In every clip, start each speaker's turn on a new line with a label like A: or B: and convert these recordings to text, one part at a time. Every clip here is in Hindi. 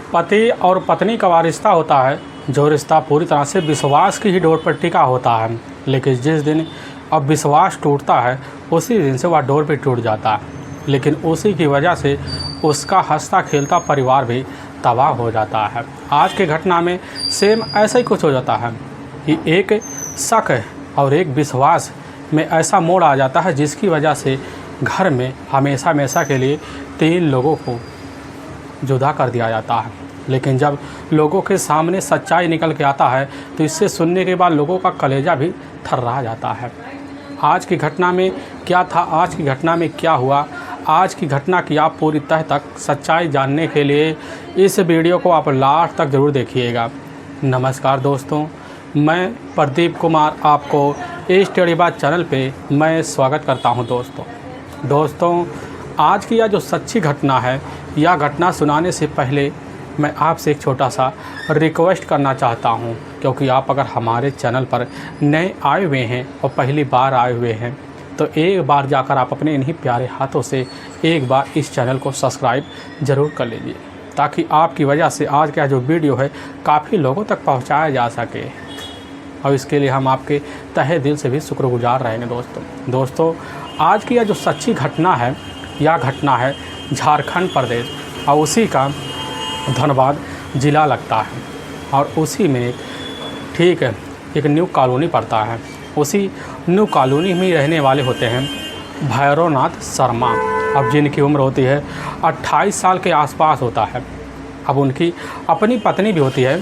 A: पति और पत्नी का वह रिश्ता होता है जो रिश्ता पूरी तरह से विश्वास की ही डोर पर टिका होता है, लेकिन जिस दिन अब विश्वास टूटता है उसी दिन से वह डोर पर टूट जाता है। लेकिन उसी की वजह से उसका हंसता खेलता परिवार भी तबाह हो जाता है। आज की घटना में सेम ऐसा ही कुछ हो जाता है कि एक शक और एक विश्वास में ऐसा मोड़ आ जाता है जिसकी वजह से घर में हमेशा हमेशा के लिए 3 लोगों को जुदा कर दिया जाता है। लेकिन जब लोगों के सामने सच्चाई निकल के आता है तो इससे सुनने के बाद लोगों का कलेजा भी थर्रा जाता है। आज की घटना में क्या था, आज की घटना में क्या हुआ, आज की घटना की आप पूरी तह तक सच्चाई जानने के लिए इस वीडियो को आप लास्ट तक ज़रूर देखिएगा। नमस्कार दोस्तों, मैं प्रदीप कुमार आपको स्टडी बात चैनल पे मैं स्वागत करता हूं। दोस्तों आज की यह जो सच्ची घटना है, यह घटना सुनाने से पहले मैं आपसे एक छोटा सा रिक्वेस्ट करना चाहता हूं, क्योंकि आप अगर हमारे चैनल पर नए आए हुए हैं और पहली बार आए हुए हैं तो एक बार जाकर आप अपने इन्हीं प्यारे हाथों से एक बार इस चैनल को सब्सक्राइब ज़रूर कर लीजिए, ताकि आपकी वजह से आज का जो वीडियो है काफ़ी लोगों तक पहुंचाया जा सके। और इसके लिए हम आपके तहे दिल से भी शुक्रगुजार रहेंगे। दोस्तों आज की यह जो सच्ची घटना है, यह घटना है झारखंड प्रदेश और उसी का धनबाद ज़िला लगता है। और उसी में एक न्यू कॉलोनी पड़ता है। उसी न्यू कॉलोनी में रहने वाले होते हैं भैरवनाथ शर्मा। अब जिनकी उम्र होती है 28 साल के आसपास होता है। अब उनकी अपनी पत्नी भी होती है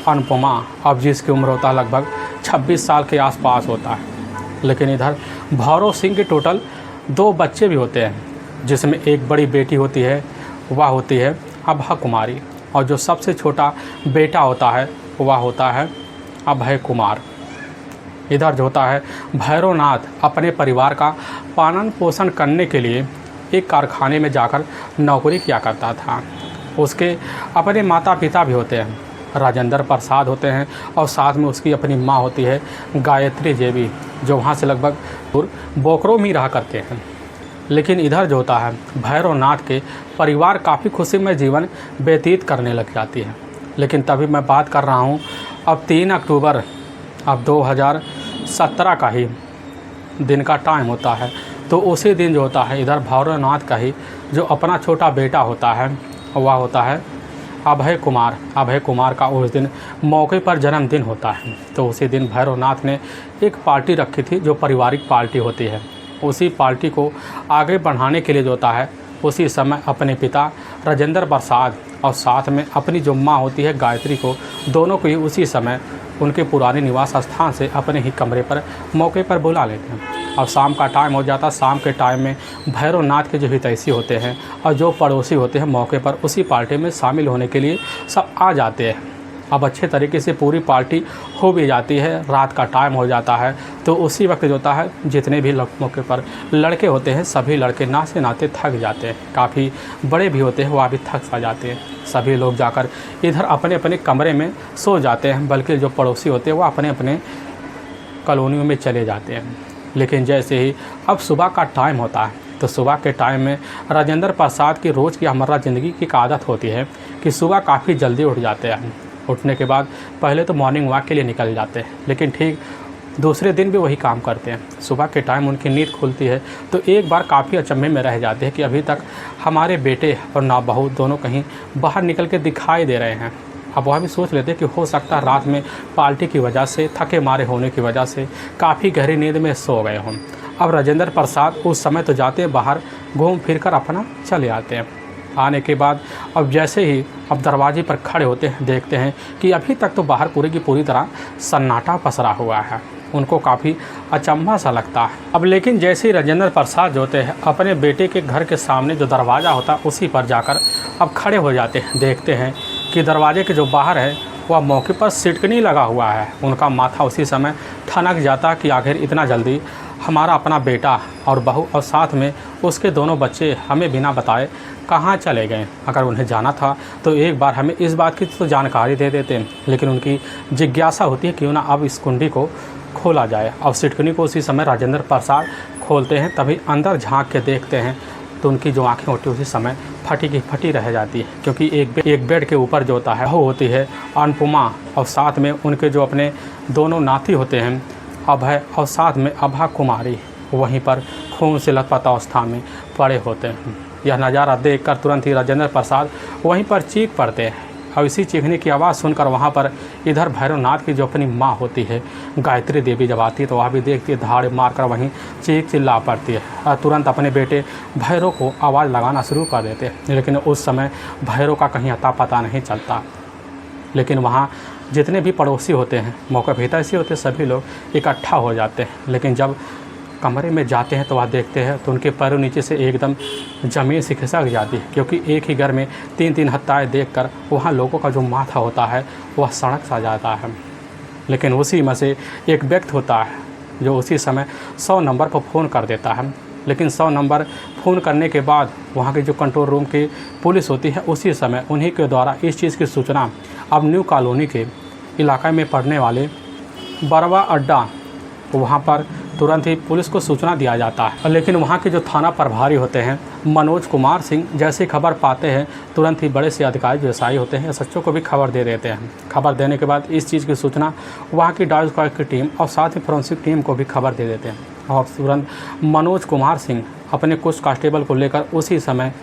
A: अनुपमा, अब जिसकी उम्र होता है लगभग 26 साल के आसपास होता है। लेकिन इधर भौरव सिंह के टोटल 2 बच्चे भी होते हैं, जिसमें एक बड़ी बेटी होती है, वह होती है अभा कुमारी, और जो सबसे छोटा बेटा होता है वह होता है अभय कुमार। इधर जो होता है भैरवनाथ अपने परिवार का पालन पोषण करने के लिए एक कारखाने में जाकर नौकरी किया करता था। उसके अपने माता पिता भी होते हैं, राजेंद्र प्रसाद होते हैं, और साथ में उसकी अपनी माँ होती है गायत्री देवी, जो वहाँ से लगभग दूर बोकरो में रहा करते हैं। लेकिन इधर जो होता है भैरवनाथ के परिवार काफ़ी खुशीमय जीवन व्यतीत करने लग जाती है। लेकिन तभी मैं बात कर रहा हूँ अब 3 अक्टूबर अब 2017 का ही दिन का टाइम होता है। तो उसी दिन जो होता है इधर भैरवनाथ का ही जो अपना छोटा बेटा होता है वह होता है अभय कुमार का उस दिन मौके पर जन्मदिन होता है। तो उसी दिन भैरवनाथ ने एक पार्टी रखी थी जो पारिवारिक पार्टी होती है। उसी पार्टी को आगे बढ़ाने के लिए जो होता है उसी समय अपने पिता राजेंद्र प्रसाद और साथ में अपनी जो माँ होती है गायत्री को, दोनों को ही उसी समय उनके पुराने निवास स्थान से अपने ही कमरे पर मौके पर बुला लेते हैं। अब शाम का टाइम हो जाता। शाम के टाइम में भैरवनाथ के जो हितैषी होते हैं और जो पड़ोसी होते हैं मौके पर उसी पार्टी में शामिल होने के लिए सब आ जाते हैं। अब अच्छे तरीके से पूरी पार्टी हो भी जाती है, रात का टाइम हो जाता है। तो उसी वक्त जो होता है जितने भी मौके पर लड़के होते हैं सभी लड़के नाते नाते थक जाते हैं, काफ़ी बड़े भी होते हैं वह भी थक सा जाते हैं। सभी लोग जाकर इधर अपने अपने कमरे में सो जाते हैं, बल्कि जो पड़ोसी होते हैं वो अपने अपने कॉलोनियों में चले जाते हैं। लेकिन जैसे ही अब सुबह का टाइम होता है तो सुबह के टाइम में राजेंद्र प्रसाद की रोज़ की हमारा ज़िंदगी की एक आदत होती है कि सुबह काफ़ी जल्दी उठ जाते हैं। उठने के बाद पहले तो मॉर्निंग वॉक के लिए निकल जाते हैं, लेकिन ठीक दूसरे दिन भी वही काम करते हैं। सुबह के टाइम उनकी नींद खुलती है तो एक बार काफ़ी अचंभे में रह जाते हैं कि अभी तक हमारे बेटे और नाव बहू दोनों कहीं बाहर निकल के दिखाई दे रहे हैं। अब वह भी सोच लेते हैं कि हो सकता है रात में पार्टी की वजह से, थके मारे होने की वजह से काफ़ी गहरी नींद में सो गए हों। अब राजेंद्र प्रसाद उस समय तो जाते हैं बाहर, घूम फिर कर अपना चले आते हैं। आने के बाद अब जैसे ही अब दरवाजे पर खड़े होते हैं देखते हैं कि अभी तक तो बाहर पूरी की पूरी तरह सन्नाटा पसरा हुआ है। उनको काफ़ी अचंभा सा लगता है। अब लेकिन जैसे ही राजेंद्र प्रसाद जो होते हैं अपने बेटे के घर के सामने जो दरवाज़ा होता है उसी पर जाकर अब खड़े हो जाते हैं। देखते हैं कि दरवाजे के जो बाहर है वह मौके पर सिटकनी लगा हुआ है। उनका माथा उसी समय ठनक जाता कि आखिर इतना जल्दी हमारा अपना बेटा और बहू और साथ में उसके दोनों बच्चे हमें बिना बताए कहाँ चले गए। अगर उन्हें जाना था तो एक बार हमें इस बात की तो जानकारी दे देते। लेकिन उनकी जिज्ञासा होती है क्यों ना अब इस कुंडी को खोला जाए। और सिटकनी को उसी समय राजेंद्र प्रसाद खोलते हैं। तभी अंदर झांक के देखते हैं तो उनकी जो आँखें होती है उसी समय फटी की फटी रह जाती है, क्योंकि एक बेड के ऊपर जो होता है वो होती है अनुपमा, और साथ में उनके जो अपने दोनों नाती होते हैं अभय और साथ में अभा कुमारी, वहीं पर खून से लथपथ अवस्था में पड़े होते हैं। यह नज़ारा देखकर तुरंत ही राजेंद्र प्रसाद वहीं पर चीख पड़ते हैं, और इसी चीखने की आवाज़ सुनकर वहाँ पर इधर भैरवनाथ की जो अपनी माँ होती है गायत्री देवी जब आती है तो वह भी देखती है, धाड़ मारकर वहीं चीख चिल्ला पड़ती है और तुरंत अपने बेटे भैरव को आवाज़ लगाना शुरू कर देते हैं। लेकिन उस समय भैरव का कहीं अता पता नहीं चलता। लेकिन वहाँ जितने भी पड़ोसी होते हैं, मौका भेता ऐसे होते, सभी लोग इकट्ठा हो जाते हैं। लेकिन जब कमरे में जाते हैं तो वह देखते हैं तो उनके पैरों नीचे से एकदम ज़मीन से खिसक जाती है, क्योंकि एक ही घर में 3-3 हत्याएँ देखकर वहाँ लोगों का जो माथा होता है वह सड़क सा जाता है। लेकिन उसी में से एक व्यक्ति होता है जो उसी समय 100 नंबर पर फ़ोन कर देता है। लेकिन 100 नंबर फ़ोन करने के बाद वहाँ की जो कंट्रोल रूम की पुलिस होती है उसी समय उन्हीं के द्वारा इस चीज़ की सूचना अब न्यू कॉलोनी के इलाके में पड़ने वाले बरवा अड्डा, वहाँ पर तुरंत ही पुलिस को सूचना दिया जाता है। लेकिन वहाँ के जो थाना प्रभारी होते हैं मनोज कुमार सिंह जैसे खबर पाते हैं तुरंत ही बड़े से अधिकारी व्यवसायी होते हैं एसएचओ को भी खबर दे देते हैं। खबर देने के बाद इस चीज़ की सूचना वहाँ की डॉग स्क्वाड की टीम और साथ ही फोरेंसिक टीम को भी खबर दे देते हैं। और तुरंत मनोज कुमार सिंह अपने कुछ कांस्टेबल को लेकर उसी समय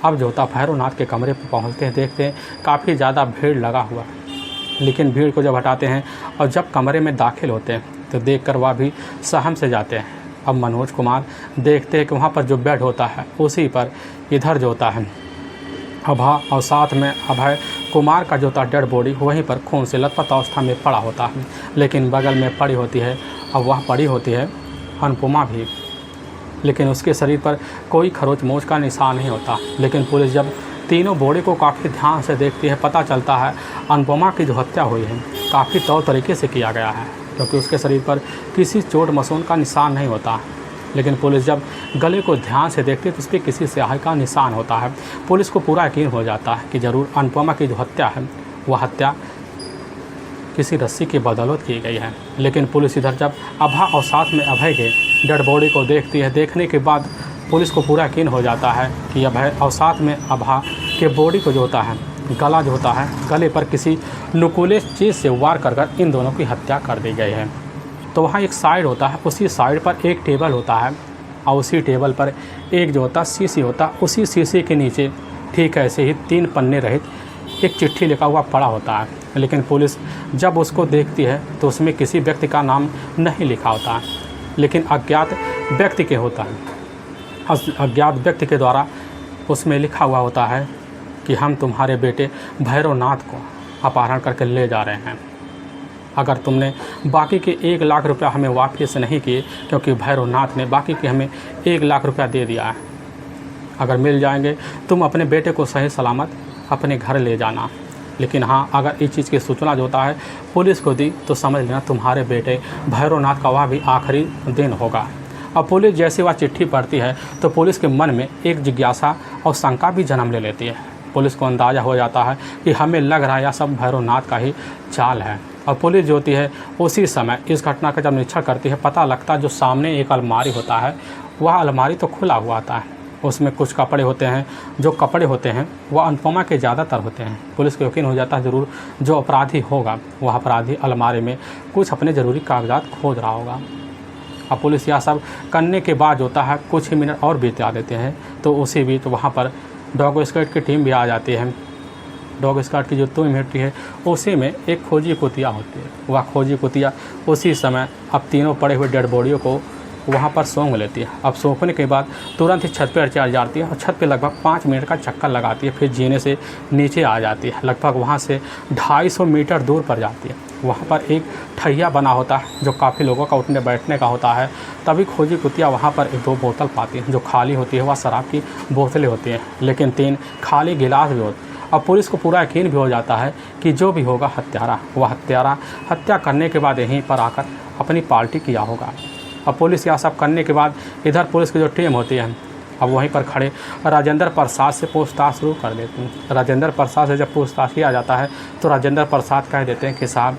A: अब जो होता भैरवनाथ के कमरे पर पहुँचते हैं, देखते हैं काफ़ी ज़्यादा भीड़ लगा हुआ। लेकिन भीड़ को जब हटाते हैं और जब कमरे में दाखिल होते हैं तो देखकर वह भी सहम से जाते हैं। अब मनोज कुमार देखते हैं कि वहाँ पर जो बेड होता है उसी पर इधर जो होता है अभा और साथ में अभय कुमार का जो होता है डेड बॉडी वहीं पर खून से लथपथ अवस्था में पड़ा होता है। लेकिन बगल में पड़ी होती है, अब वह पड़ी होती है अनुपमा भी, लेकिन उसके शरीर पर कोई खरोच मोच का निशान नहीं होता। लेकिन पुलिस जब तीनों बॉडी को काफ़ी ध्यान से देखती है, पता चलता है अनुपमा की जो हत्या हुई है काफ़ी तौर तरीके से किया गया है, क्योंकि उसके शरीर पर किसी चोट मसून का निशान नहीं होता। लेकिन पुलिस जब गले को ध्यान से देखती है तो उस पर किसी स्याही का निशान होता है। पुलिस को पूरा यकीन हो जाता है कि ज़रूर अनुपमा की जो हत्या है वह हत्या किसी रस्सी की बदौलत की गई है। लेकिन पुलिस इधर जब अभा और साथ में अभय के डेड बॉडी को देखती है, देखने के बाद पुलिस को पूरा यकीन हो जाता है कि अभय और साथ में अभा के बॉडी को जो होता है गला जो होता है गले पर किसी नुकीले चीज़ से वार कर इन दोनों की हत्या कर दी गई है। तो वहाँ एक साइड होता है, उसी साइड पर एक टेबल होता है और उसी टेबल पर एक जो होता शीशी होता है, उसी शीशे के नीचे ठीक ऐसे ही 3 पन्ने रहित एक चिट्ठी लिखा हुआ पड़ा होता है। लेकिन पुलिस जब उसको देखती है तो उसमें किसी व्यक्ति का नाम नहीं लिखा होता है, लेकिन अज्ञात व्यक्ति के होता है। अज्ञात व्यक्ति के द्वारा उसमें लिखा हुआ होता है कि हम तुम्हारे बेटे भैरवनाथ को अपहरण करके ले जा रहे हैं। अगर तुमने बाकी के 1 लाख रुपया हमें वापस नहीं किए, क्योंकि भैरवनाथ ने बाकी के हमें 1 लाख रुपया दे दिया है, अगर मिल जाएंगे तुम अपने बेटे को सही सलामत अपने घर ले जाना। लेकिन हाँ, अगर इस चीज़ की सूचना जो होता है पुलिस को दी तो समझ लेना तुम्हारे बेटे भैरवनाथ का वह भी आखिरी दिन होगा। अब पुलिस जैसे वह चिट्ठी पढ़ती है तो पुलिस के मन में एक जिज्ञासा और शंका भी जन्म ले लेती है। पुलिस को अंदाज़ा हो जाता है कि हमें लग रहा है यह सब भैरवनाथ का ही चाल है। और पुलिस जो होती है उसी समय इस घटना का जब निरीक्षण करती है, पता लगता है जो सामने एक अलमारी होता है वह अलमारी तो खुला हुआ आता है, उसमें कुछ कपड़े होते हैं, जो कपड़े होते हैं वह अनुपमा के ज़्यादातर होते हैं। पुलिस को यकीन हो जाता है ज़रूर जो अपराधी होगा वह अपराधी अलमारी में कुछ अपने ज़रूरी कागजात खोज रहा होगा। अब पुलिस यह सब करने के बाद होता है कुछ ही मिनट और बीता देते हैं तो उसी बीच वहाँ पर डॉग स्क्वाड की टीम भी आ जाती है। डॉग स्क्वाड की जो टीम होती है उसी में एक खोजी कुतिया होती है। वह खोजी कुतिया उसी समय अब तीनों पड़े हुए डेड बॉडियों को वहाँ पर सौंप लेती है। अब सौंपने के बाद तुरंत ही छत पर चढ़ जाती है और छत पे लगभग 5 मिनट का चक्कर लगाती है, फिर जीने से नीचे आ जाती है। लगभग वहाँ से 250 मीटर दूर पर जाती है। वहाँ पर एक ठैया बना होता है जो काफ़ी लोगों का उठने बैठने का होता है। तभी खोजी कुतिया वहाँ पर 2 बोतल पाती है, जो खाली होती है वह शराब की बोतलें होती हैं, लेकिन 3 खाली गिलास भी होते हैं। अब पुलिस को पूरा यकीन भी हो जाता है कि जो भी होगा हत्यारा, वह हत्यारा हत्या करने के बाद यहीं पर आकर अपनी पार्टी किया होगा। अब पुलिस यह सब करने के बाद इधर पुलिस की जो टीम होती है अब वहीं पर खड़े राजेंद्र प्रसाद से पूछताछ शुरू कर देते हैं। राजेंद्र प्रसाद से जब पूछताछ किया जाता है तो राजेंद्र प्रसाद कह देते हैं कि साहब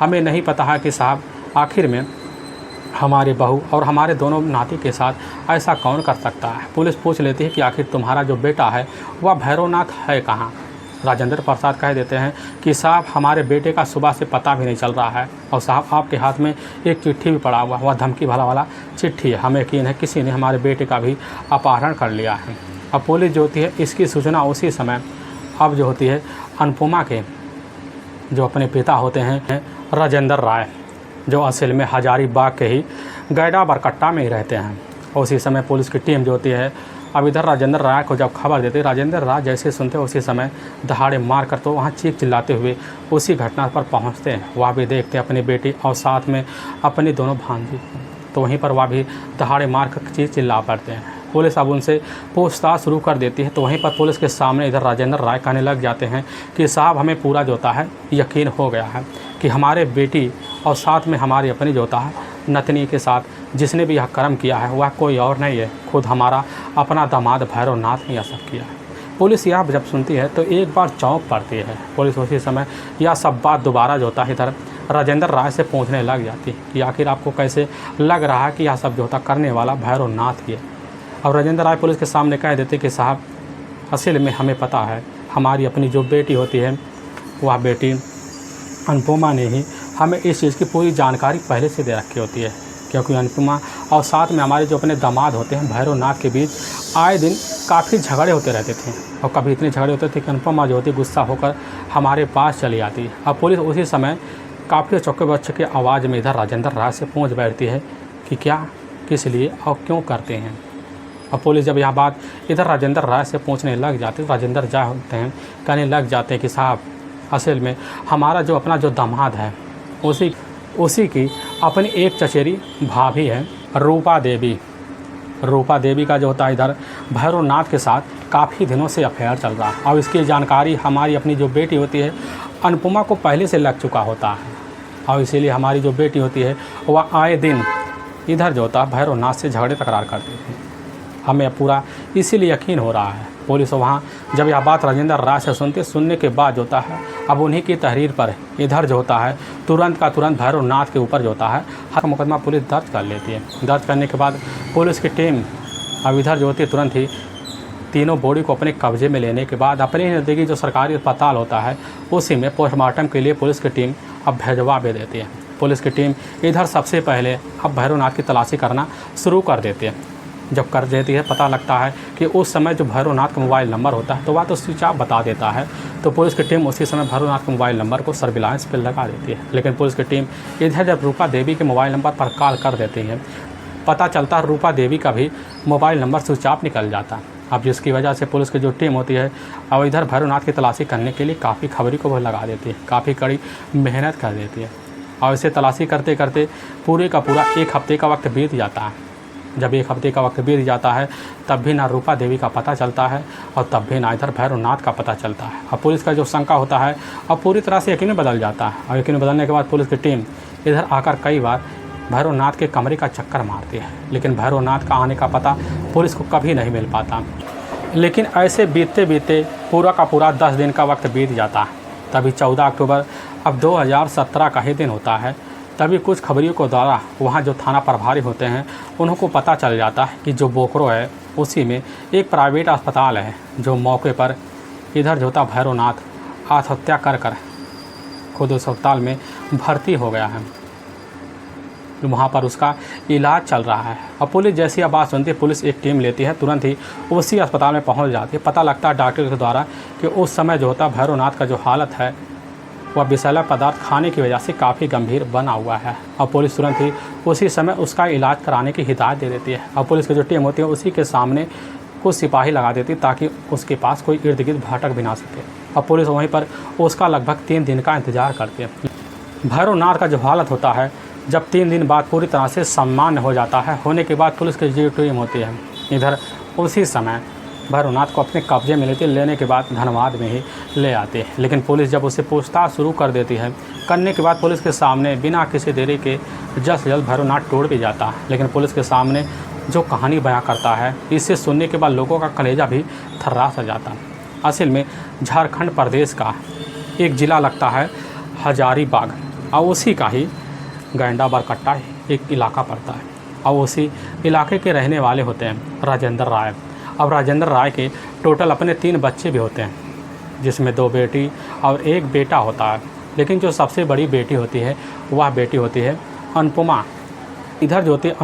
A: हमें नहीं पता है कि साहब आखिर में हमारी बहू और हमारे दोनों नाती के साथ ऐसा कौन कर सकता है। पुलिस पूछ लेती है कि आखिर तुम्हारा जो बेटा है वह भैरवनाथ है कहाँ। राजेंद्र प्रसाद कह देते हैं कि साहब हमारे बेटे का सुबह से पता भी नहीं चल रहा है और साहब आपके हाथ में एक चिट्ठी भी पड़ा हुआ, वह धमकी भला वाला चिट्ठी है। हमें यकीन है किसी ने हमारे बेटे का भी अपहरण कर लिया है। अब पुलिस जो होती है इसकी सूचना उसी समय अब जो होती है अनुपमा के जो अपने पिता होते हैं राजेंद्र राय, जो असल में हजारीबाग के ही गैडा बरकट्टा में ही रहते हैं। उसी समय पुलिस की टीम जो होती है अब इधर राजेंद्र राय को जब खबर देती है, राजेंद्र राय जैसे सुनते उसी समय दहाड़े मार कर तो वहाँ चीख चिल्लाते हुए उसी घटना पर पहुँचते हैं। वह भी देखते हैं अपनी बेटी और साथ में अपनी दोनों भांजी, तो वहीं पर वह भी दहाड़े मार कर चीख चिल्ला पड़ते हैं। पुलिस अब उनसे पूछताछ शुरू कर देती है, तो वहीं पर पुलिस के सामने इधर राजेंद्र राय कहने लग जाते हैं कि साहब हमें पूरा जो होता है यकीन हो गया है कि हमारे बेटी और साथ में हमारी अपनी जो होता है नतनी के साथ जिसने भी यह कर्म किया है वह कोई और नहीं है, खुद हमारा अपना दामाद भैरवनाथ ने यह सब किया है। पुलिस यह जब सुनती है तो एक बार चौंक पड़ती है। पुलिस उसी समय यह सब बात दोबारा जो होता है इधर राजेंद्र राय से पूछने लग जाती है कि आखिर आपको कैसे लग रहा है कि यह सब जो होता करने वाला भैरवनाथ ही है। और राजेंद्र राय पुलिस के सामने कह देते कि साहब असल में हमें पता है हमारी अपनी जो बेटी होती है वह बेटी अनुपमा ने ही हमें इस चीज़ की पूरी जानकारी पहले से दे रखी होती है, क्योंकि अनुपमा और साथ में हमारे जो अपने दामाद होते हैं भैरवनाथ के बीच आए दिन काफ़ी झगड़े होते रहते थे और कभी इतने झगड़े होते थे कि अनुपमा जो होती गुस्सा होकर हमारे पास चली आती। अब पुलिस उसी समय काफ़ी चौके बच्चे की आवाज़ में इधर राजेंद्र राय से पूछ बैठती है कि क्या, किस लिए और क्यों करते हैं। अब पुलिस जब यह बात इधर राजेंद्र राय से पूछने लग जाती, राजेंद्र राय होते हैं कहने लग जाते हैं कि साहब असल में हमारा जो अपना जो दामाद है उसी की अपनी एक चचेरी भाभी है रूपा देवी। रूपा देवी का जो होता है इधर भैरवनाथ के साथ काफ़ी दिनों से अफेयर चल रहा है और इसकी जानकारी हमारी अपनी जो बेटी होती है अनुपमा को पहले से लग चुका होता है और इसीलिए हमारी जो बेटी होती है वह आए दिन इधर जो होता है भैरवनाथ से झगड़े तकरार करती थी। हमें पूरा इसीलिए यकीन हो रहा है। पुलिस वहाँ जब यह बात राजेंद्र राय से सुनने के बाद जो होता है अब उन्हीं की तहरीर पर इधर जो होता है तुरंत का तुरंत भैरवनाथ के ऊपर जो होता है हर मुकदमा पुलिस दर्ज कर लेती है। दर्ज करने के बाद पुलिस की टीम अब इधर जो होती है तुरंत ही तीनों बॉडी को अपने कब्जे में लेने के बाद अपने ही नज़दीकी जो सरकारी अस्पताल होता है उसी में पोस्टमार्टम के लिए पुलिस की टीम अब भेजवा भी देती है। पुलिस की टीम इधर सबसे पहले अब भैरवनाथ की तलाशी करना शुरू कर देती है। जब कर देती है पता लगता है कि उस समय जो भैरवनाथ का मोबाइल नंबर होता है तो वह तो स्विच ऑफ बता देता है, तो पुलिस की टीम उसी समय भैरवनाथ के मोबाइल नंबर को सर्विलांस पर लगा देती है। लेकिन पुलिस की टीम इधर जब रूपा देवी के मोबाइल नंबर पर कॉल कर देती है पता चलता है रूपा देवी का भी मोबाइल नंबर स्विच ऑफ निकल जाता है। अब जिसकी वजह से पुलिस की जो टीम होती है अब इधर भैरवनाथ की तलाशी करने के लिए काफ़ी खबरी को लगा देती है, काफ़ी कड़ी मेहनत कर देती है और इसे तलाशी करते करते पूरे का पूरा एक हफ्ते का वक्त बीत जाता है। जब एक हफ्ते का वक्त बीत जाता है तब भी ना रूपा देवी का पता चलता है और तब भी ना इधर भैरवनाथ का पता चलता है। अब पुलिस का जो शंका होता है अब पूरी तरह से यकीन में बदल जाता है और यकीन बदलने के बाद पुलिस की टीम इधर आकर कई बार भैरवनाथ के कमरे का चक्कर मारती है, लेकिन भैरवनाथ का आने का पता पुलिस को कभी नहीं मिल पाता। लेकिन ऐसे बीतते बीतते पूरा का पूरा 10 दिन का वक्त बीत जाता है। तभी 14 अक्टूबर अब 2017 का ही दिन होता है। तभी कुछ खबरियों को द्वारा वहाँ जो थाना प्रभारी होते हैं उनको पता चल जाता है कि जो बोकरो है उसी में एक प्राइवेट अस्पताल है जो मौके पर इधर जो होता भैरवनाथ आत्महत्या कर खुद उस अस्पताल में भर्ती हो गया है, वहाँ पर उसका इलाज चल रहा है। और पुलिस जैसी बात सुनती है पुलिस एक टीम लेती है, तुरंत ही उसी अस्पताल में पहुँच जाती है। पता लगता है डॉक्टर के द्वारा कि उस समय जो होता भैरवनाथ का जो हालत है वह विषैला पदार्थ खाने की वजह से काफ़ी गंभीर बना हुआ है और पुलिस तुरंत ही उसी समय उसका इलाज कराने की हिदायत दे देती है। और पुलिस की जो टीम होती है उसी के सामने कुछ सिपाही लगा देती ताकि उसके पास कोई इर्द गिर्द भटक भी ना सके। और पुलिस वहीं पर उसका लगभग 3 दिन का इंतज़ार करती है। भैरवनाथ का जो हालत होता है जब 3 दिन बाद पूरी तरह से सामान्य हो जाता है, होने के बाद पुलिस की जो टीम होती है इधर उसी समय भैरवनाथ को अपने कब्जे में लेने के बाद धनबाद में ही ले आते हैं। लेकिन पुलिस जब उसे पूछताछ शुरू कर देती है करने के बाद पुलिस के सामने बिना किसी देरी के जल्द से जल्द भैरवनाथ टूट भी जाता है। लेकिन पुलिस के सामने जो कहानी बयां करता है इसे सुनने के बाद लोगों का कलेजा भी थर्रा सा जाता है। असल में झारखंड प्रदेश का एक ज़िला लगता है हजारीबाग और उसी का ही गैंडा बरकट्टा एक इलाका पड़ता है और उसी इलाके के रहने वाले होते हैं राजेंद्र राय। अब राजेंद्र राय के टोटल अपने 3 बच्चे भी होते हैं, जिसमें 2 बेटी और 1 बेटा होता है। लेकिन जो सबसे बड़ी बेटी होती है वह बेटी होती है अनुपमा। इधर जो होती है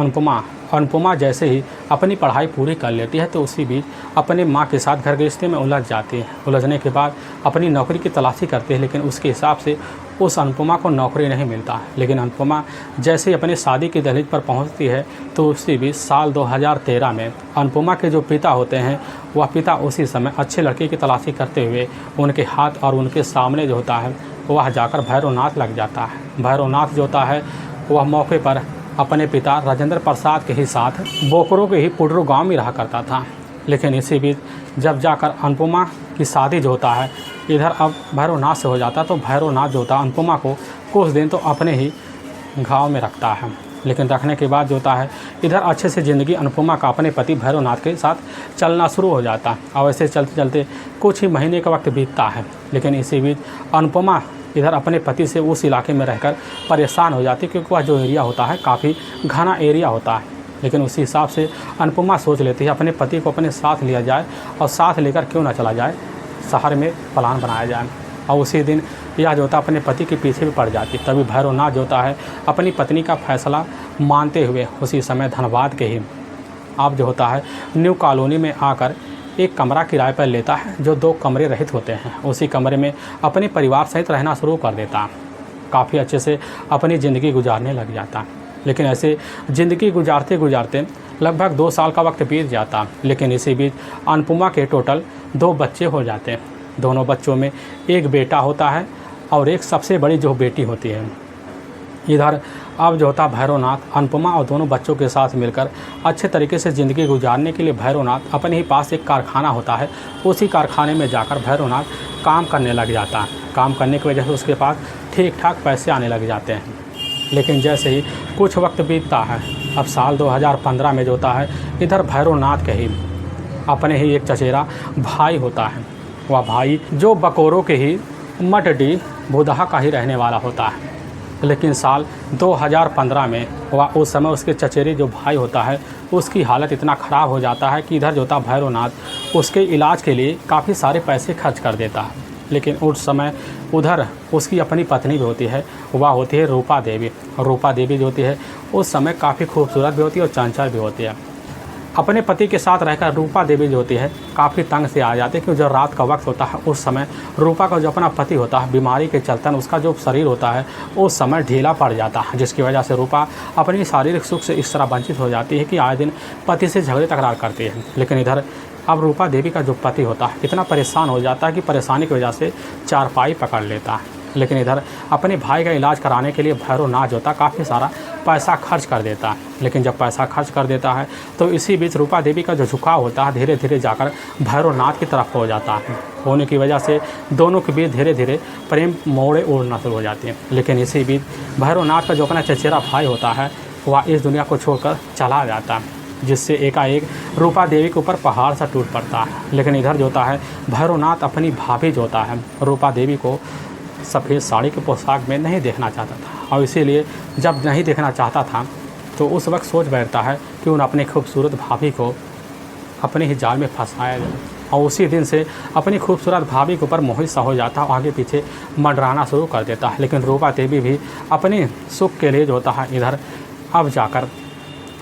A: अनुपमा जैसे ही अपनी पढ़ाई पूरी कर लेती है तो उसी बीच अपने माँ के साथ घर गृहस्थी में उलझ जाती है। उलझने के बाद अपनी नौकरी की तलाशी करती है, लेकिन उसके हिसाब से उस अनुपमा को नौकरी नहीं मिलता। लेकिन अनुपमा जैसे ही अपनी शादी की दहलीज पर पहुंचती है तो उसी बीच साल 2013 में अनुपमा के जो पिता होते हैं वह पिता उसी समय अच्छे लड़के की तलाशी करते हुए उनके हाथ और उनके सामने जो होता है वह जाकर भैरवनाथ लग जाता है। भैरवनाथ जो होता है वह मौके पर अपने पिता राजेंद्र प्रसाद के ही साथ बोकरो के ही पुडरू गांव में रहा करता था। लेकिन इसी बीच जब जाकर अनुपमा की शादी जो होता है इधर अब भैरवनाथ से हो जाता है, तो भैरवनाथ जो होता है अनुपमा को कुछ दिन तो अपने ही गांव में रखता है। लेकिन रखने के बाद जो होता है इधर अच्छे से ज़िंदगी अनुपमा का अपने पति भैरवनाथ के साथ चलना शुरू हो जाता है। और ऐसे चलते चलते कुछ ही महीने का वक्त बीतता है। लेकिन इसी बीच अनुपमा इधर अपने पति से उस इलाके में रहकर परेशान हो जाती है, क्योंकि वह जो एरिया होता है काफ़ी घना एरिया होता है। लेकिन उसी हिसाब से अनुपमा सोच लेती है अपने पति को अपने साथ लिया जाए और साथ लेकर क्यों ना चला जाए, शहर में प्लान बनाया जाए। और उसी दिन यह जो होता है अपने पति के पीछे भी पड़ जाती। तभी भैरवनाथ जो होता है अपनी पत्नी का फैसला मानते हुए उसी समय धनबाद के ही अब जो होता है न्यू कॉलोनी में आकर एक कमरा किराए पर लेता है, जो 2 कमरे रहित होते हैं। उसी कमरे में अपने परिवार सहित रहना शुरू कर देता है। काफ़ी अच्छे से अपनी ज़िंदगी गुजारने लग जाता है। लेकिन ऐसे ज़िंदगी गुजारते गुजारते लगभग 2 साल का वक्त बीत जाता। लेकिन इसी बीच अनुपमा के टोटल 2 बच्चे हो जाते हैं। दोनों बच्चों में एक बेटा होता है और एक सबसे बड़ी जो बेटी होती है। इधर अब जो होता भैरवनाथ अनुपमा और दोनों बच्चों के साथ मिलकर अच्छे तरीके से ज़िंदगी गुजारने के लिए भैरवनाथ अपने ही पास एक कारखाना होता है, उसी कारखाने में जाकर भैरवनाथ काम करने लग जाता है। काम करने की वजह से उसके पास ठीक ठाक पैसे आने लग जाते हैं। लेकिन जैसे ही कुछ वक्त बीतता है, अब साल 2015 में जो होता है इधर भैरवनाथ के ही अपने ही एक चचेरा भाई होता है। वह भाई जो बकोरो के ही मटडी भूदहा का ही रहने वाला होता है। लेकिन साल 2015 में वह उस समय उसके चचेरे जो भाई होता है उसकी हालत इतना ख़राब हो जाता है कि इधर जो होता भैरवनाथ उसके इलाज के लिए काफ़ी सारे पैसे खर्च कर देता है। लेकिन उस समय उधर उसकी अपनी पत्नी भी होती है, वह होती है रूपा देवी। और रूपा देवी जो होती है उस समय काफ़ी खूबसूरत भी होती है और चंचल भी होती है। अपने पति के साथ रहकर रूपा देवी जो होती है काफ़ी तंग से आ जाती है, क्योंकि जब रात का वक्त होता है उस समय रूपा का जो अपना पति होता है बीमारी के चलते उसका जो शरीर होता है उस समय ढीला पड़ जाता है, जिसकी वजह से रूपा अपनी शारीरिक सुख से इस तरह वंचित हो जाती है कि आए दिन पति से झगड़े तकरार करती है। लेकिन इधर अब रूपा देवी का जो पति होता है इतना परेशान हो जाता है कि परेशानी की वजह से चारपाई पकड़ लेता है। लेकिन इधर अपने भाई का इलाज कराने के लिए भैरवनाथ होता काफ़ी सारा पैसा खर्च कर देता है। लेकिन जब पैसा खर्च कर देता है तो इसी बीच रूपा देवी का जो झुकाव होता है धीरे धीरे जाकर भैरवनाथ की तरफ हो जाता है। होने की वजह से दोनों के बीच धीरे धीरे प्रेम मोड़े उड़ना शुरू हो जाती हैं। लेकिन इसी बीच भैरवनाथ का जो अपना चचेरा भाई होता है वह इस दुनिया को छोड़कर चला जाता है, जिससे एकाएक रूपा देवी के ऊपर पहाड़ सा टूट पड़ता है। लेकिन इधर जो होता है भैरवनाथ अपनी भाभी जो होता है रूपा देवी को सफ़ेद साड़ी के पोशाक में नहीं देखना चाहता था, और इसीलिए जब नहीं देखना चाहता था तो उस वक्त सोच बैठता है कि उन अपने खूबसूरत भाभी को अपने ही जाल में फंसाया जाए। और उसी दिन से अपनी खूबसूरत भाभी के ऊपर मोहित सा हो जाता है, आगे पीछे मंडराना शुरू कर देता है। लेकिन रूपा देवी भी अपने सुख के लिए जो होता है इधर अब जाकर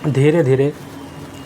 A: धीरे धीरे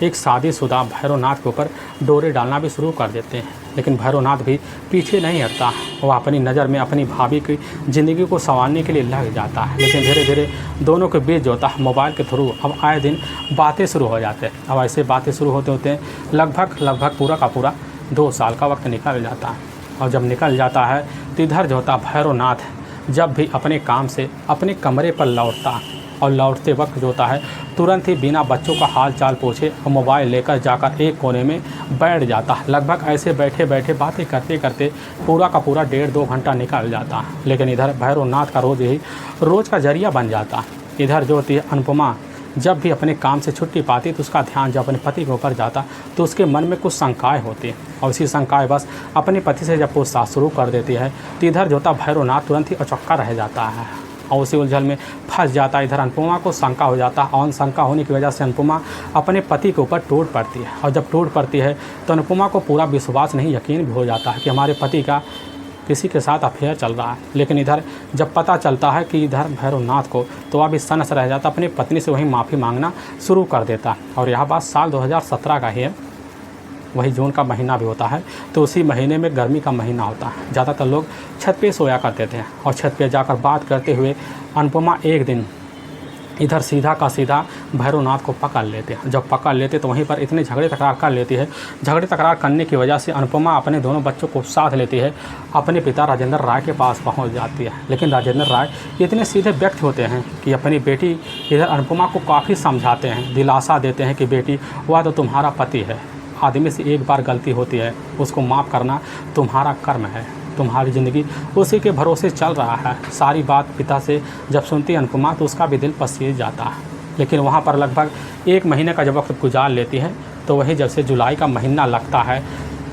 A: एक शादीशुदा भैरवनाथ के ऊपर डोरे डालना भी शुरू कर देते हैं। लेकिन भैरवनाथ भी पीछे नहीं हटता, वह अपनी नज़र में अपनी भाभी की ज़िंदगी को संवारने के लिए लग जाता है। लेकिन धीरे धीरे दोनों के बीच जो होता है मोबाइल के थ्रू अब आए दिन बातें शुरू हो जाते हैं। अब ऐसे बातें शुरू होते होते लगभग पूरा का पूरा 2 साल का वक्त निकल जाता है। और जब निकल जाता है तो इधर जो होता भैरवनाथ जब भी अपने काम से अपने कमरे पर लौटता और लौटते वक्त जो होता है तुरंत ही बिना बच्चों का हाल चाल पूछे और मोबाइल लेकर जाकर एक कोने में बैठ जाता है। लगभग ऐसे बैठे बैठे बातें करते करते पूरा का पूरा 1.5-2 घंटा निकल जाता है। लेकिन इधर भैरवनाथ का रोज़ का जरिया बन जाता। इधर जो होती है अनुपमा जब भी अपने काम से छुट्टी पाती तो उसका ध्यान जब अपने पति के ऊपर जाता तो उसके मन में कुछ शंकाएँ होती, और उसी शंकाएँ बस अपने पति से जब पूछताछ शुरू कर देती है तो इधर जो होता भैरवनाथ तुरंत ही अचक्का रह जाता है। और उसी उलझन में फंस जाता है। इधर अनुपमा को शंका हो जाता है और शंका होने की वजह से अनुपमा अपने पति के ऊपर टूट पड़ती है। और जब टूट पड़ती है तो अनुपमा को पूरा विश्वास नहीं, यकीन भी हो जाता है कि हमारे पति का किसी के साथ अफेयर चल रहा है। लेकिन इधर जब पता चलता है कि इधर भैरवनाथ को, तो अब इस सनस रह जाता, अपनी पत्नी से वही माफ़ी मांगना शुरू कर देता। और यह बात साल 2017 का ही है, वही जून का महीना भी होता है। तो उसी महीने में गर्मी का महीना होता है। ज़्यादातर लोग छत पे सोया करते थे और छत पे जाकर बात करते हुए अनुपमा एक दिन इधर सीधा का सीधा भैरवनाथ को पकड़ लेते हैं। जब पकड़ लेते तो वहीं पर इतने झगड़े तकरार कर लेती है। झगड़े तकरार करने की वजह से अनुपमा अपने दोनों बच्चों को साथ लेती है, अपने पिता राजेंद्र राय के पास पहुंच जाती है। लेकिन राजेंद्र राय इतने सीधे व्यक्ति होते हैं कि अपनी बेटी इधर अनुपमा को काफ़ी समझाते हैं, दिलासा देते हैं कि बेटी वह तो तुम्हारा पति है, आदमी से एक बार गलती होती है, उसको माफ़ करना तुम्हारा कर्म है, तुम्हारी ज़िंदगी उसी के भरोसे चल रहा है। सारी बात पिता से जब सुनती है अनुपमा तो उसका भी दिल पसीज जाता है। लेकिन वहाँ पर लगभग 1 महीने का जब वक्त गुजार लेती है तो वही जब से जुलाई का महीना लगता है,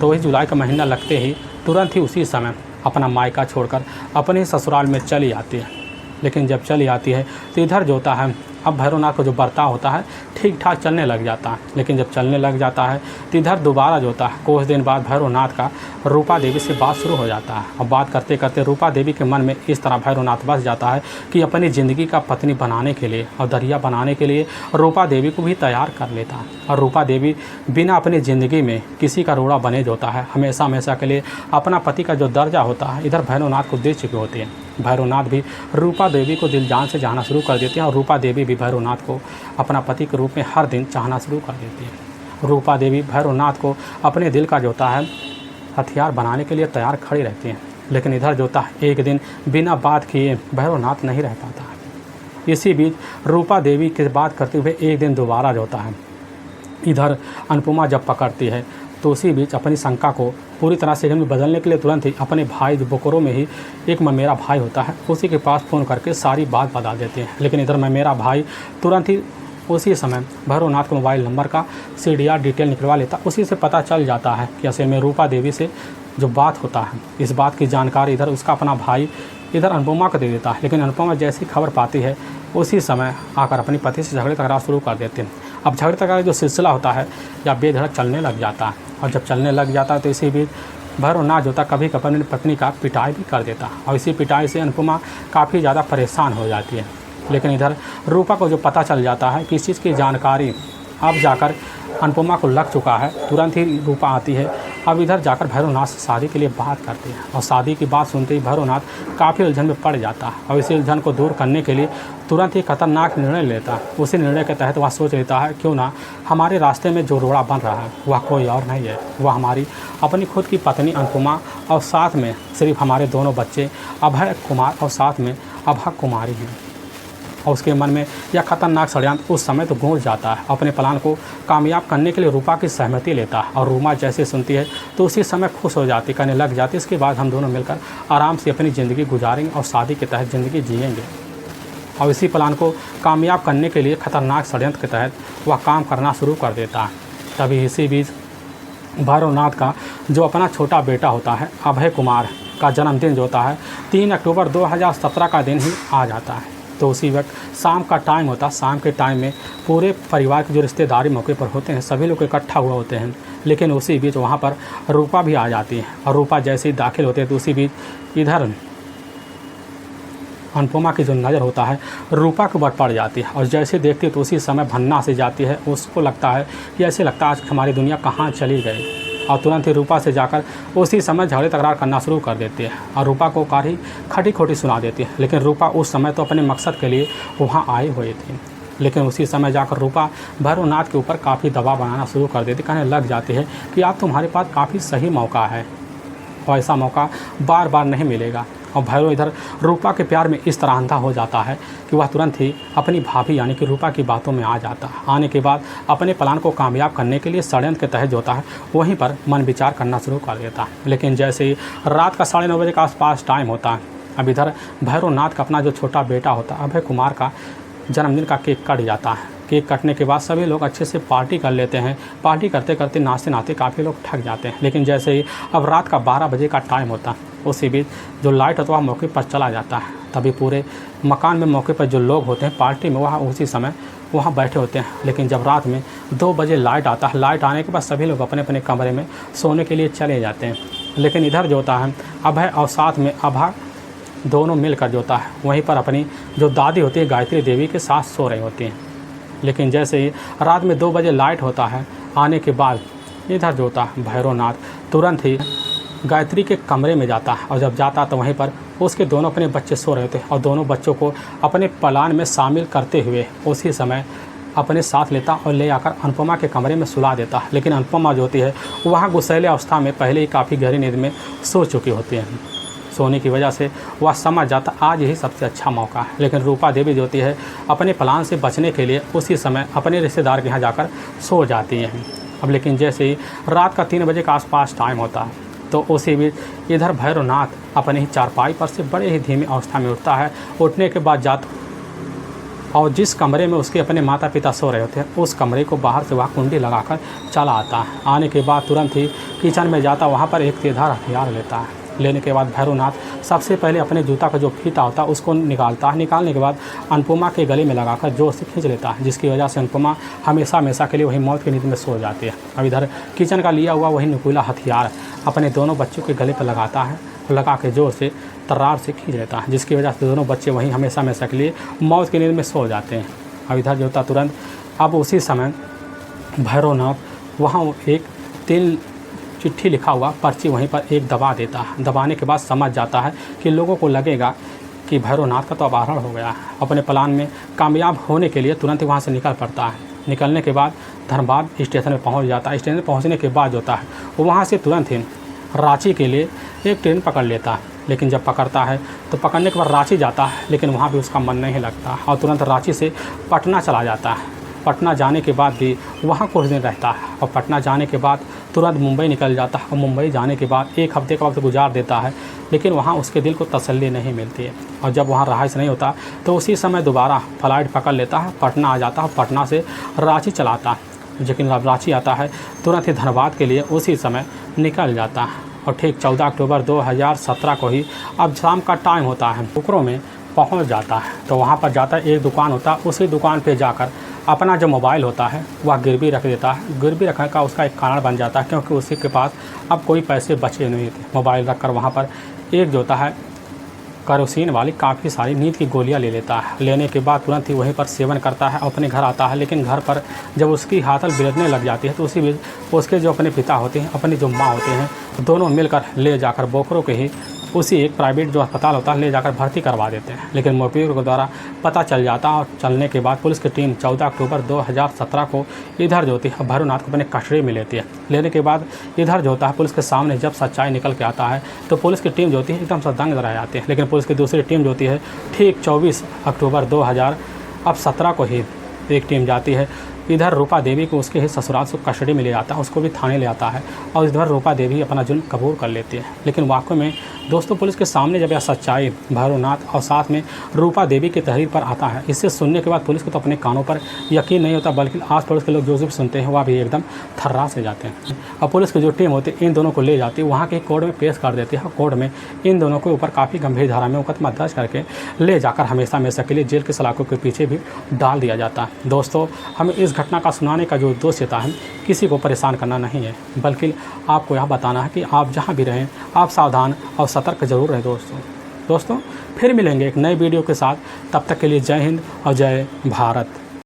A: तो वही जुलाई का महीना लगते ही तुरंत ही उसी समय अपना मायका छोड़कर अपने ससुराल में चली आती है। लेकिन जब चली आती है तो इधर जो होता है, अब भैरवनाथ को जो बर्ताव होता है ठीक ठाक चलने लग जाता है। लेकिन जब चलने लग जाता है तो इधर दोबारा जो होता है, कुछ दिन बाद भैरवनाथ का रूपा देवी से बात शुरू हो जाता है। और बात करते करते रूपा देवी के मन में इस तरह भैरवनाथ बस जाता है कि अपनी ज़िंदगी का पत्नी बनाने के लिए और दरिया बनाने के लिए रूपा देवी को भी तैयार कर लेता है। और रूपा देवी बिना अपनी ज़िंदगी में किसी का रोड़ा बने होता है, हमेशा हमेशा के लिए अपना पति का जो दर्जा होता है इधर भैरवनाथ को दे चुके होते हैं। भैरवनाथ भी रूपा देवी को दिल जान से चाहना शुरू कर देते हैं और रूपा देवी भी भैरवनाथ को अपना पति के रूप में हर दिन चाहना शुरू कर देती है। रूपा देवी भैरवनाथ को अपने दिल का जो होता है हथियार बनाने के लिए तैयार खड़ी रहती हैं। लेकिन इधर जो होता है एक दिन बिना बात किए भैरवनाथ नहीं रह पाता है। इसी बीच रूपा देवी की बात करते हुए एक दिन दोबारा जो होता है इधर अनुपमा जब पकड़ती है तो उसी बीच अपनी शंका को पूरी तरह से में बदलने के लिए तुरंत ही अपने भाई जो बोकारो में ही एक ममेरा भाई होता है उसी के पास फ़ोन करके सारी बात बता देते हैं। लेकिन इधर ममेरा भाई तुरंत ही उसी समय भैरवनाथ को मोबाइल नंबर का CDR डिटेल निकलवा लेता। उसी से पता चल जाता है कि असल में रूपा देवी से जो बात होता है, इस बात की जानकारी इधर उसका अपना भाई इधर अनुपमा को दे देता है। लेकिन अनुपमा जैसी खबर पाती है उसी समय आकर अपने पति से झगड़े तकरार शुरू कर देते हैं। अब झगड़े तकरार जो सिलसिला होता है या बेधड़क चलने लग जाता है। और जब चलने लग जाता है तो इसी बीच भैरवनाथ जो होता कभी कभी अपनी पत्नी का पिटाई भी कर देता है। और इसी पिटाई से अनुपमा काफ़ी ज़्यादा परेशान हो जाती है। लेकिन इधर रूपा को जो पता चल जाता है कि इस चीज़ की जानकारी अब जाकर अनुपमा को लग चुका है, तुरंत ही रूपा आती है। अब इधर जाकर भैरवनाथ से शादी के लिए बात करती है और शादी की बात सुनते ही भैरवनाथ काफ़ी उलझन में पड़ जाता है। और इसी उलझन को दूर करने के लिए तुरंत ही खतरनाक निर्णय लेता है। उसी निर्णय के तहत वह सोच लेता है क्यों ना हमारे रास्ते में जो रोड़ा बन रहा है वह कोई और नहीं है, वह हमारी अपनी खुद की पत्नी अनुपमा और साथ में सिर्फ हमारे दोनों बच्चे अभय कुमार और साथ में अभा कुमारी हैं। और उसके मन में यह खतरनाक षड्यंत्र उस समय तो गूंज जाता है। अपने प्लान को कामयाब करने के लिए रूपा की सहमति लेता है और रूमा जैसे सुनती है तो उसी समय खुश हो जाती, कहने लग जाती इसके बाद हम दोनों मिलकर आराम से अपनी ज़िंदगी गुजारेंगे और शादी के तहत ज़िंदगी जिएंगे। और इसी प्लान को कामयाब करने के लिए खतरनाक षड्यंत्र के तहत वह काम करना शुरू कर देता है। तभी इसी बीच भैरवनाथ का जो अपना छोटा बेटा होता है अभय कुमार का जन्मदिन जो होता है 3 अक्टूबर 2017 का दिन ही आ जाता है। तो उसी वक्त शाम का टाइम होता है। शाम के टाइम में पूरे परिवार के जो रिश्तेदारी मौके पर होते हैं सभी लोग इकट्ठा हुआ होते हैं। लेकिन उसी बीच वहाँ पर रूपा भी आ जाती है और रूपा जैसे ही दाखिल होते हैं तो उसी बीच इधर अनुपमा की जो नज़र होता है रूपा के ऊपर पड़ जाती है। और जैसे देखती है तो उसी समय भन्ना से जाती है। उसको लगता है कि ऐसे लगता है आज हमारी दुनिया कहाँ चली गई। और तुरंत ही रूपा से जाकर उसी समय झगड़े तकरार करना शुरू कर देती है और रूपा को कारी खटी खोटी सुना देती है। लेकिन रूपा उस समय तो अपने मकसद के लिए वहाँ आई हुई थी। लेकिन उसी समय जाकर रूपा भैरवनाथ के ऊपर काफ़ी दबाव बनाना शुरू कर देती, कहने लग जाती है कि आप तुम्हारे पास काफ़ी सही मौका है और ऐसा मौका बार बार नहीं मिलेगा। और भैरव इधर रूपा के प्यार में इस तरह अंधा हो जाता है कि वह तुरंत ही अपनी भाभी यानी कि रूपा की बातों में आ जाता है। आने के बाद अपने प्लान को कामयाब करने के लिए षड्यंत्र के तहत जो होता है वहीं पर मन विचार करना शुरू कर देता है। लेकिन जैसे ही रात का 9:30 बजे के आसपास टाइम होता है, अब इधर भैरवनाथ का अपना जो छोटा बेटा होता है अभय कुमार का जन्मदिन का केक कट जाता है। केक कटने के बाद सभी लोग अच्छे से पार्टी कर लेते हैं। पार्टी करते करते नाचते नाचते काफ़ी लोग थक जाते हैं। लेकिन जैसे ही अब रात का 12 बजे का टाइम होता है उसी बीच जो लाइट होता है मौके पर चला जाता है। तभी पूरे मकान में मौके पर जो लोग होते हैं पार्टी में वहाँ उसी समय वहाँ बैठे होते हैं। लेकिन जब रात में 2 बजे लाइट आता है, लाइट आने के बाद सभी लोग अपने अपने कमरे में सोने के लिए चले जाते हैं। लेकिन इधर जो होता है अभय और साथ में आभा दोनों मिलकर जो होता है वहीं पर अपनी जो दादी होती है गायत्री देवी के साथ सो रही होती हैं। लेकिन जैसे ही रात में 2 बजे लाइट होता है आने के बाद इधर जो होता है भैरवनाथ तुरंत ही गायत्री के कमरे में जाता है और जब जाता तो वहीं पर उसके दोनों अपने बच्चे सो रहे थे और दोनों बच्चों को अपने प्लान में शामिल करते हुए उसी समय अपने साथ लेता और ले आकर अनुपमा के कमरे में सुला देता। लेकिन अनुपमा जो होती है वहाँ गुस्सैले अवस्था में पहले ही काफ़ी गहरी नींद में सो चुकी होती हैं। सोने की वजह से वह समझ जाता आज यही सबसे अच्छा मौका है। लेकिन रूपा देवी जो होती है अपने प्लान से बचने के लिए उसी समय अपने रिश्तेदार के यहाँ जाकर सो जाती हैं। अब लेकिन जैसे ही रात का 3 बजे के आसपास टाइम होता है तो उसी बीच इधर भैरवनाथ अपने ही चारपाई पर से बड़े ही धीमी अवस्था में उठता है। उठने के बाद और जिस कमरे में उसके अपने माता पिता सो रहे होते हैं उस कमरे को बाहर से वह कुंडी लगाकर चला आता है। आने के बाद तुरंत ही किचन में जाता, वहाँ पर एक तेजधार हथियार लेता है। लेने के बाद भैरवनाथ सबसे पहले अपने जूता का जो फीता होता है उसको निकालता है। निकालने के बाद अनुपमा के गले में लगाकर जोर से खींच लेता है, जिसकी वजह से अनुपमा हमेशा हमेशा के लिए वही मौत की नींद में सो जाती है। अब इधर किचन का लिया हुआ वही नुकीला हथियार अपने दोनों बच्चों के गले पर लगाता है, लगा के जोर से तर्रार से खींच लेता है, जिसकी वजह से दोनों बच्चे वहीं हमेशा हमेशा के लिए मौत की नींद में सो जाते हैं। अब इधर जो होता तुरंत अब उसी समय भैरवनाथ वहाँ एक 3 चिट्ठी लिखा हुआ पर्ची वहीं पर एक दबा देता है। दबाने के बाद समझ जाता है कि लोगों को लगेगा कि भैरवनाथ का तो अपहरण हो गया है। अपने प्लान में कामयाब होने के लिए तुरंत ही वहाँ से निकल पड़ता है। निकलने के बाद धनबाद स्टेशन में पहुँच जाता है। स्टेशन में पहुँचने के बाद होता है वहाँ से तुरंत ही रांची के लिए एक ट्रेन पकड़ लेता है। लेकिन जब पकड़ता है तो पकड़ने के बाद रांची जाता है, लेकिन वहाँ भी उसका मन नहीं लगता और तुरंत रांची से पटना चला जाता है। पटना जाने के बाद भी वहाँ कुछ दिन रहता है और पटना जाने के बाद तुरंत मुंबई निकल जाता है और मुंबई जाने के बाद 1 हफ्ते का वक्त गुजार देता है। लेकिन वहाँ उसके दिल को तसल्ली नहीं मिलती है और जब वहाँ रहाइश नहीं होता तो उसी समय दोबारा फ्लाइट पकड़ लेता है, पटना आ जाता है। पटना से रांची चलाता है, लेकिन जब रांची आता है तुरंत ही धनबाद के लिए उसी समय निकल जाता है। और ठीक 14 अक्टूबर 2017 को ही अब शाम का टाइम होता है, टुकड़ों में पहुँच जाता है। तो वहाँ पर जाता है, एक दुकान होता है, उसी दुकान पर जाकर अपना जो मोबाइल होता है वह गिरवी रख देता है। गिरवी रखने का उसका एक कारण बन जाता है क्योंकि उसी के पास अब कोई पैसे बचे नहीं थे। मोबाइल रखकर वहाँ पर एक जो होता है केरोसिन वाली काफ़ी सारी नींद की गोलियां ले लेता है। लेने के बाद तुरंत ही वहीं पर सेवन करता है, अपने घर आता है। लेकिन घर पर जब उसकी हालत बिगड़ने लग जाती है तो उसी बीच उसके जो अपने पिता होते हैं, अपनी जो माँ होते हैं, दोनों मिलकर ले जाकर बोखरो के ही उसी एक प्राइवेट जो अस्पताल होता है ले जाकर भर्ती करवा देते हैं। लेकिन मुखबिर के द्वारा पता चल जाता है और चलने के बाद पुलिस की टीम 14 अक्टूबर 2017 को इधर जो होती है भैरवनाथ को अपने कस्टडी में लेती है। लेने के बाद इधर जो होता है पुलिस के सामने जब सच्चाई निकल के आता है तो पुलिस की टीम जो होती है एकदम से दंग रह जाती है। लेकिन पुलिस की दूसरी टीम जो होती है ठीक 24 अक्टूबर 2017 को ही एक टीम जाती है इधर रूपा देवी को उसके ही ससुराल से कस्टडी में ले जाता है, उसको भी थाने ले आता है और इधर रूपा देवी अपना जुर्म कबूल कर लेती है। लेकिन वाकई में दोस्तों पुलिस के सामने जब यह सच्चाई भैरवनाथ और साथ में रूपा देवी की तहरीर पर आता है, इससे सुनने के बाद पुलिस को तो अपने कानों पर यकीन नहीं होता, बल्कि आस पड़ोस के लोग जो भी सुनते हैं वह भी एकदम थर्रा से जाते हैं। और पुलिस की जो टीम होती है इन दोनों को ले जाती है, वहाँ के कोर्ट में पेश कर देती है। कोर्ट में इन दोनों के ऊपर काफ़ी गंभीर धारा में मुकदमा दर्ज करके ले जाकर हमेशा हमेशा के लिए जेल के सलाखों के पीछे भी डाल दिया जाता है। दोस्तों हमें इस घटना का सुनाने का जो उद्देश्य था किसी को परेशान करना नहीं है, बल्कि आपको यह बताना है कि आप जहाँ भी रहें आप सावधान और सतर्क जरूर रहें। दोस्तों फिर मिलेंगे एक नए वीडियो के साथ, तब तक के लिए जय हिंद और जय भारत।